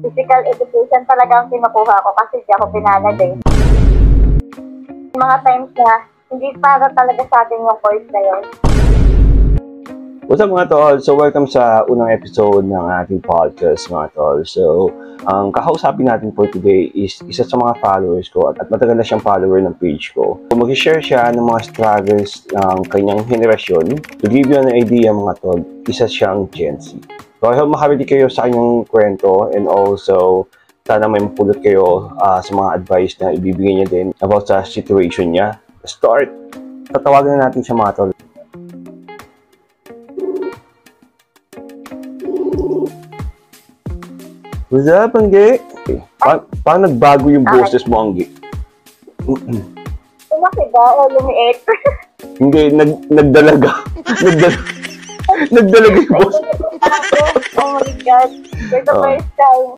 physical education talaga ang kinukuha ko kasi di ako pinalad eh. Mga times na hindi para talaga sa atin yung course na yun. What's up mga tol? So welcome sa unang episode ng ating podcast mga tol. So ang kakausapin natin for today is isa sa mga followers ko at matagal na siyang follower ng page ko. So mag-share siya ng mga struggles ng kanyang henerasyon. To give you an idea mga tol, isa siyang Gen Z. So I hope makarelate kayo sa kanyang kwento and also sana may mapulot kayo sa mga advice na ibibigay niya din about sa situation niya. Start! Tatawagan na natin siya mga tol. What's up, Angge? Paano nagbago yung boses mo, Angge? Lumaki ba o lumiit? Hindi, nagdalaga. Nagdalaga yung boses. Oh my God. For the first time.